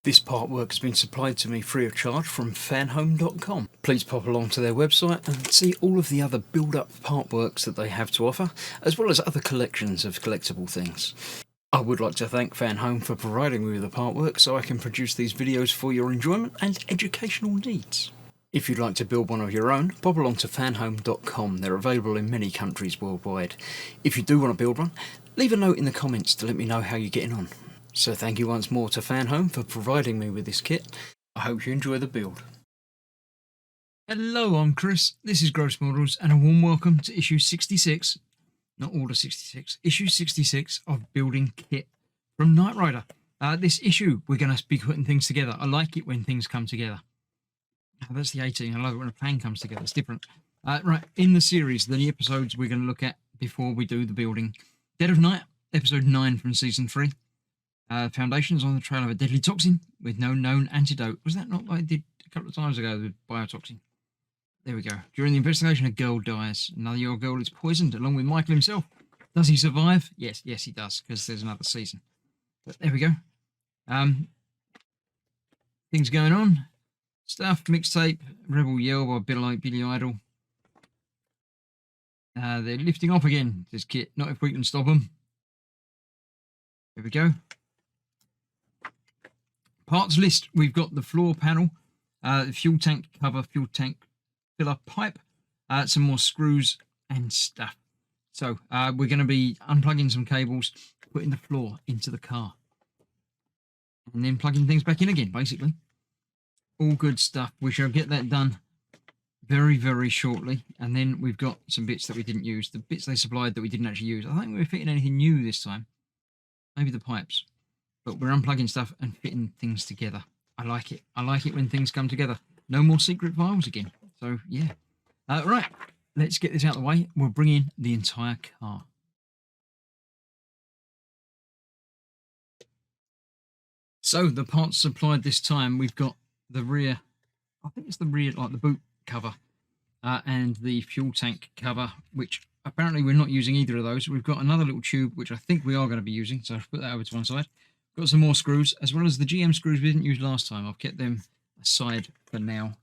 This artwork has been supplied to me free of charge from Fanhome.com. Please pop along to their website and see all of the other build-up artworks that they have to offer, as well as other collections of collectible things. I would like to thank Fanhome for providing me with the artwork so I can produce these videos for your enjoyment and educational needs. If you'd like to build one of your own, pop along to fanhome.com. They're available in many countries worldwide. If you do want to build one, leave a note in the comments to let me know how you're getting on. So thank you once more to Fanhome for providing me with this kit. I hope you enjoy the build. Hello, I'm Chris, this is Gross Models, and a warm welcome to issue 66, not order 66, issue 66 of Building Kitt from Knight Rider. This issue, we're going to be putting things together. I like it when things come together. That's the 18. I love it when a plan comes together. It's different. Right, in the series, the episodes we're going to look at before we do the building. Dead of Night, episode 9 from season 3. Foundations on the trail of a deadly toxin with no known antidote. Was that not what I did a couple of times ago with biotoxin? There we go. During the investigation, a girl dies. Another year old girl is poisoned along with Michael himself. Does he survive? Yes, he does, because there's another season. But there we go. Things going on. Stuff, mixtape, Rebel Yell by Billy Idol. They're lifting off again, says Kitt. Not if we can stop them. Here we go. Parts list. We've got the floor panel, the fuel tank cover, fuel tank filler pipe, some more screws and stuff. So we're going to be unplugging some cables, putting the floor into the car, and then plugging things back in again, basically. All good stuff. We shall get that done very, very shortly. And then we've got some bits that we didn't use. The bits they supplied that we didn't actually use. I don't think we're fitting anything new this time. Maybe the pipes. But we're unplugging stuff and fitting things together. I like it. I like it when things come together. No more secret files again. So, yeah. Right. Let's get this out of the way. We'll bring in the entire car. So, the parts supplied this time, we've got the rear, I think it's the rear, like the boot cover, and the fuel tank cover, which apparently we're not using either of those. We've got another little tube, which I think we are going to be using, so I'll put that over to one side. Got some more screws, as well as the GM screws we didn't use last time. I've kept them aside for now.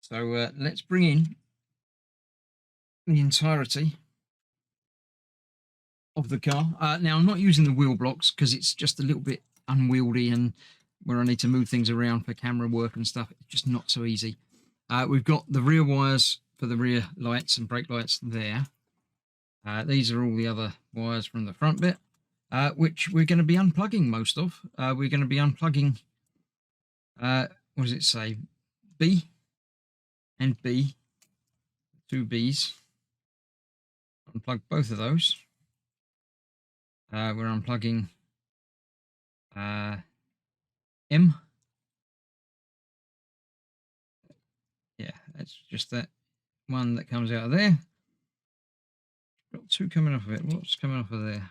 So let's bring in the entirety of the car. Now, I'm not using the wheel blocks because it's just a little bit unwieldy, and where I need to move things around for camera work and stuff, it's just not so easy. We've got the rear wires for the rear lights and brake lights there. These are all the other wires from the front bit, which we're going to be unplugging most of. We're going to be unplugging, what does it say? B and B, 2 Bs. Unplug both of those. We're unplugging M. Yeah, that's just that one that comes out of there. Got 2 coming off of it. What's coming off of there?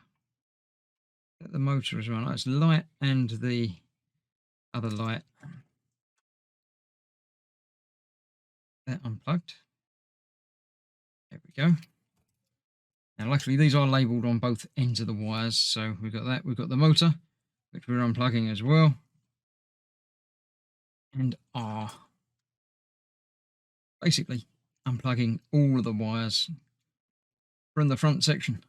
The motor as well. That's light and the other light. That unplugged. There we go. Now, luckily, these are labelled on both ends of the wires. So we've got that. We've got the motor, which we're unplugging as well. And R. Basically, unplugging all of the wires from the front section.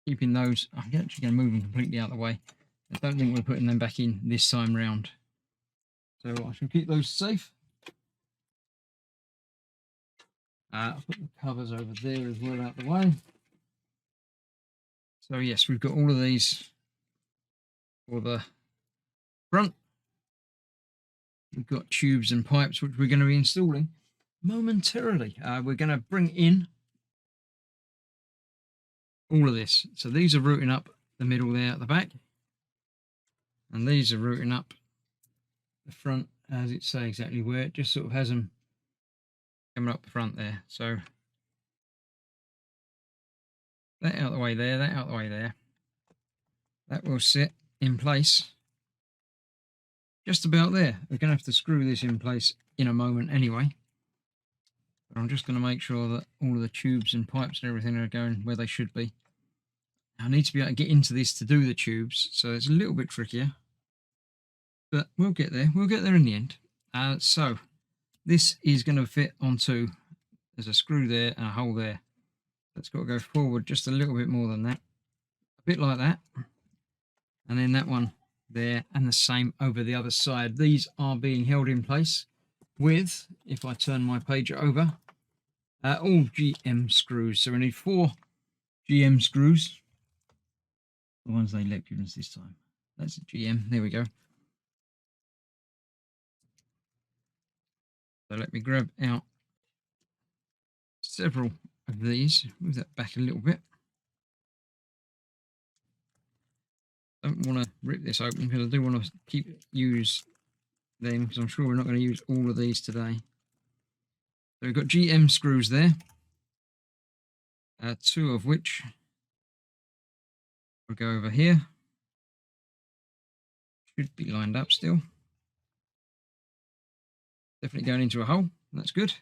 Keeping those, I'm actually going to move them completely out of the way. I don't think we're putting them back in this time round. So I shall keep those safe. I'll put the covers over there as well out the way. So yes, we've got all of these for the front. We've got tubes and pipes, which we're going to be installing momentarily. We're going to bring in all of this. So these are routing up the middle there at the back. And these are routing up the front, as it say exactly where. It just sort of has them coming up the front there. So that out the way there, that out the way there. That will sit in place just about there. We're going to have to screw this in place in a moment anyway. But I'm just going to make sure that all of the tubes and pipes and everything are going where they should be. I need to be able to get into this to do the tubes, so it's a little bit trickier, but we'll get there. We'll get there in the end. So this is going to fit onto, there's a screw there and a hole there. That's got to go forward just a little bit more than that, a bit like that, and then that one there, and the same over the other side. These are being held in place with, if I turn my page over, all GM screws. So we need 4 GM screws, the ones they lectured us this time. That's a GM. There we go. So let me grab out several of these. Move that back a little bit. Don't want to rip this open because I do want to use them, because I'm sure we're not going to use all of these today. So we've got GM screws there, 2 of which will go over here. Should be lined up still. Definitely going into a hole. That's good.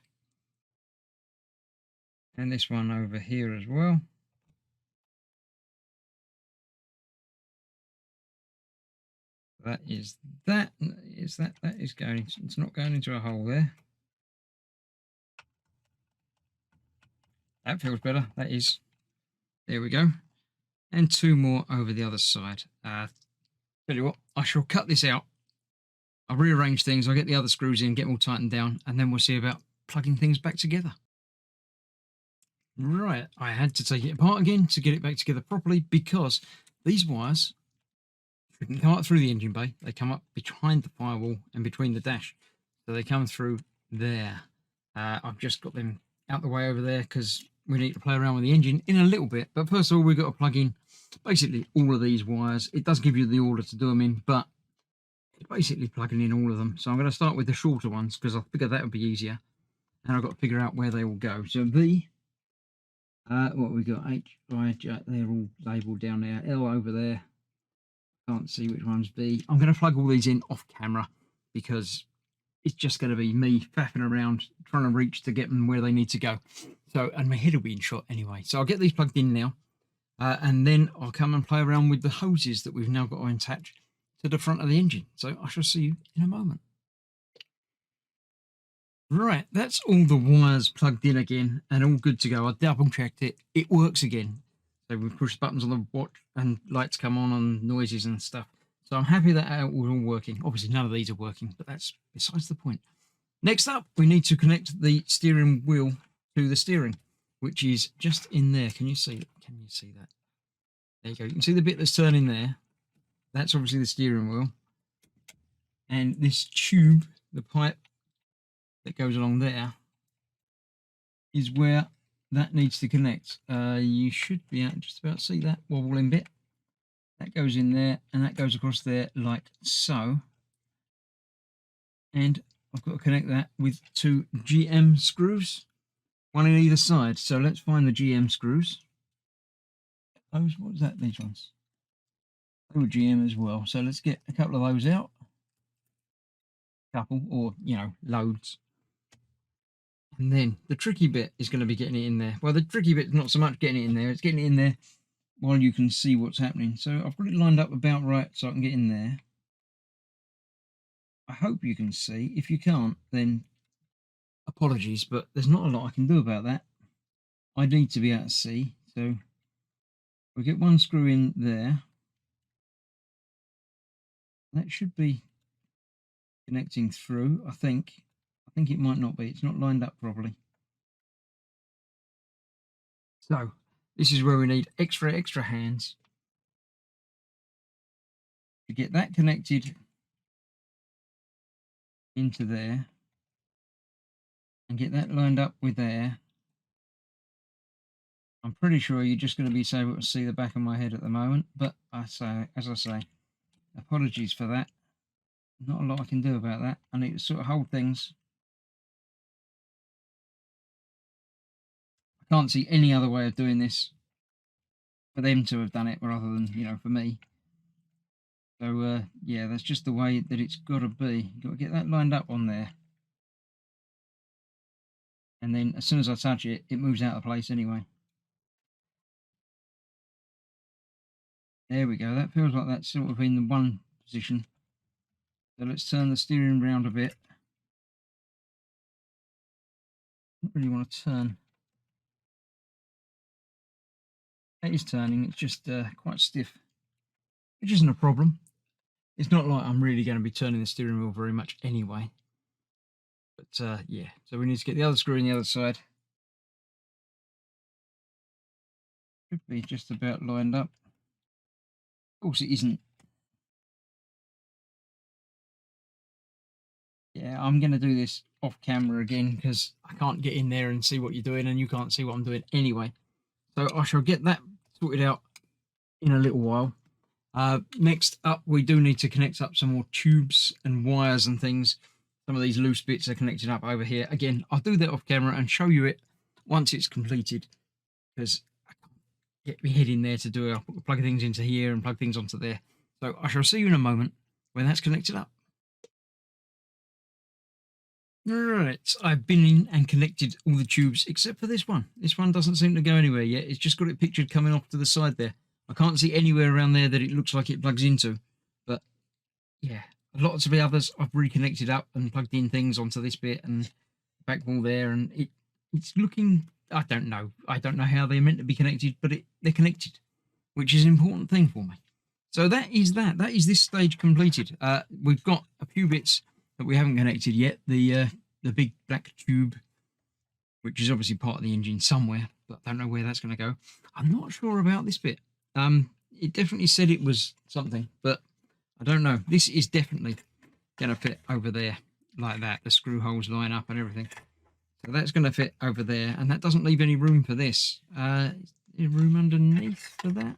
And this one over here as well. That is that. That is going. It's not going into a hole there. That feels better. That is. There we go. And 2 more over the other side. Tell you what, I shall cut this out. I'll rearrange things. I'll get the other screws in, get them all tightened down, and then we'll see about plugging things back together. Right, I had to take it apart again to get it back together properly, because these wires shouldn't come up through the engine bay. They come up behind the firewall and between the dash. So they come through there. I've just got them out the way over there because we need to play around with the engine in a little bit. But first of all, we've got to plug in basically all of these wires. It does give you the order to do them in, but it's basically plugging in all of them. So I'm going to start with the shorter ones because I figured that would be easier. And I've got to figure out where they will go. So V, what we got, H, I, J, they're all labelled down there. L over there. Can't see which one's B. I'm going to plug all these in off camera because it's just going to be me faffing around trying to reach to get them where they need to go. So, and my head will be in shot anyway. So I'll get these plugged in now, and then I'll come and play around with the hoses that we've now got to attach to the front of the engine. So I shall see you in a moment. Right, that's all the wires plugged in again and all good to go. I double checked it. It works again. So we push buttons on the watch and lights come on noises and stuff. So I'm happy that it was all working. Obviously, none of these are working, but that's besides the point. Next up, we need to connect the steering wheel to the steering, which is just in there. Can you see it? Can you see that? There you go. You can see the bit that's turning there. That's obviously the steering wheel. And this tube, the pipe that goes along there, is where that needs to connect. You should be able to just about see that wobbling bit. That goes in there, and that goes across there like so. And I've got to connect that with 2 GM screws, one in either side. So let's find the GM screws. Those, what was that? These ones. They were GM as well. So let's get a couple of those out. Couple, or you know, loads. And then the tricky bit is going to be getting it in there. Well, the tricky bit is not so much getting it in there, it's getting it in there while you can see what's happening. So I've got it lined up about right so I can get in there. I hope you can see. If you can't, then apologies, but there's not a lot I can do about that. I need to be able to see. So we'll get one screw in there. That should be connecting through, I think. I think it might not be. It's not lined up properly. So this is where we need extra hands to get that connected into there and get that lined up with there. I'm pretty sure you're just going to be able to see the back of my head at the moment, but as I say, apologies for that. Not a lot I can do about that. I need to sort of hold things. I can't see any other way of doing this for them to have done it rather than, you know, for me. So yeah, that's just the way that it's got to be. You've got to get that lined up on there. And then as soon as I touch it, it moves out of place anyway. There we go. That feels like that's sort of in the one position. So let's turn the steering round a bit. Don't really want to turn. It is turning. It's just quite stiff, which isn't a problem. It's not like I'm really going to be turning the steering wheel very much anyway. But yeah, so we need to get the other screw in the other side. Should be just about lined up. Of course it isn't. Yeah, I'm going to do this off camera again because I can't get in there and see what you're doing, and you can't see what I'm doing anyway. So I shall get that sorted out in a little while. Next up, we do need to connect up some more tubes and wires and things. Some of these loose bits are connected up over here. Again, I'll do that off camera and show you it once it's completed, because I can't get my head in there to do it. I'll plug things into here and plug things onto there. So I shall see you in a moment when that's connected up. Right, I've been in and connected all the tubes except for this one. This one doesn't seem to go anywhere yet. It's just got it pictured coming off to the side there. I can't see anywhere around there that it looks like it plugs into. But yeah, lots of the others I've reconnected up and plugged in things onto this bit and back wall there, and it's looking, I don't know how they're meant to be connected, but they're connected, which is an important thing for me. So that is this stage completed. We've got a few bits that we haven't connected yet. The big black tube, which is obviously part of the engine somewhere, but I don't know where that's going to go. I'm not sure about this bit. It definitely said it was something, but I don't know. This is definitely going to fit over there like that. The screw holes line up and everything. So that's going to fit over there, and that doesn't leave any room for this. Is there room underneath for that?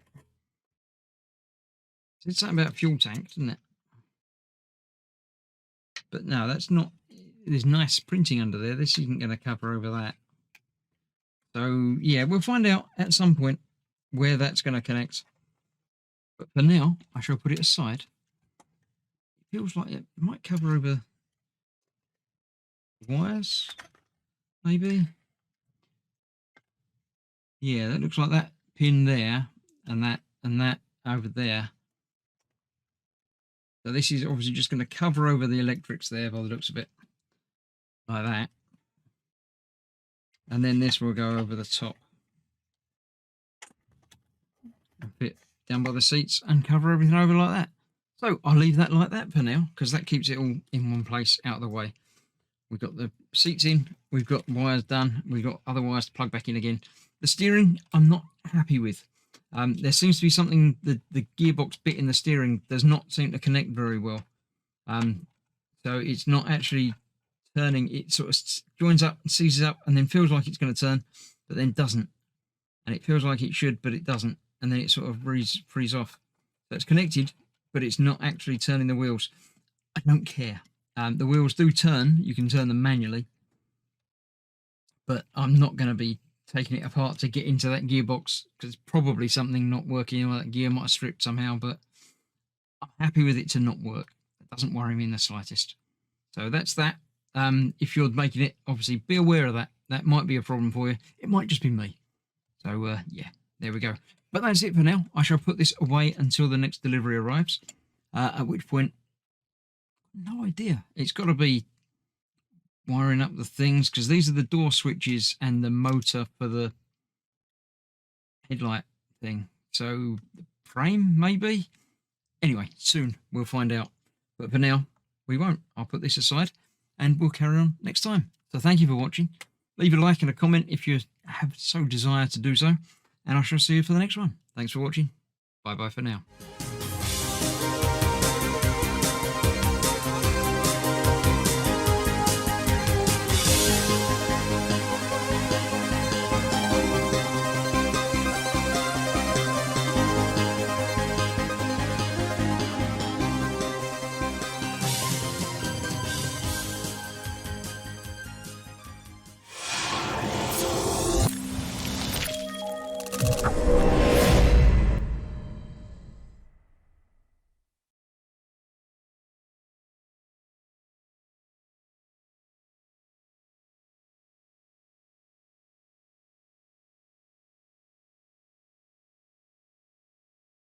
It's something about fuel tank, isn't it? But no, that's not. There's nice printing under there. This isn't going to cover over that. So yeah, we'll find out at some point where that's going to connect. But for now, I shall put it aside. It feels like it might cover over wires, maybe. Yeah, that looks like that pin there, and that over there. So this is obviously just going to cover over the electrics there by the looks of it, like that. And then this will go over the top and fit down by the seats and cover everything over like that. So I'll leave that like that for now, because that keeps it all in one place out of the way. We've got the seats in, we've got wires done, we've got other wires to plug back in again. The steering, I'm not happy with. There seems to be something, the gearbox bit in the steering does not seem to connect very well. So it's not actually turning. It sort of joins up and seizes up and then feels like it's going to turn, but then doesn't. And it feels like it should, but it doesn't. And then it sort of frees off. So it's connected, but it's not actually turning the wheels. I don't care. The wheels do turn. You can turn them manually. But I'm not going to be taking it apart to get into that gearbox, because it's probably something not working, or that gear might have stripped somehow, but I'm happy with it to not work. It doesn't worry me in the slightest. So that's that. If you're making it, obviously be aware of that. That might be a problem for you. It might just be me. So yeah, there we go. But that's it for now. I shall put this away until the next delivery arrives, at which point, no idea. It's got to be wiring up the things, because these are the door switches and the motor for the headlight thing. So the frame, maybe? Anyway, soon we'll find out. But for now, we won't. I'll put this aside and we'll carry on next time. So thank you for watching. Leave a like and a comment if you have so desire to do so. And I shall see you for the next one. Thanks for watching. Bye-bye for now.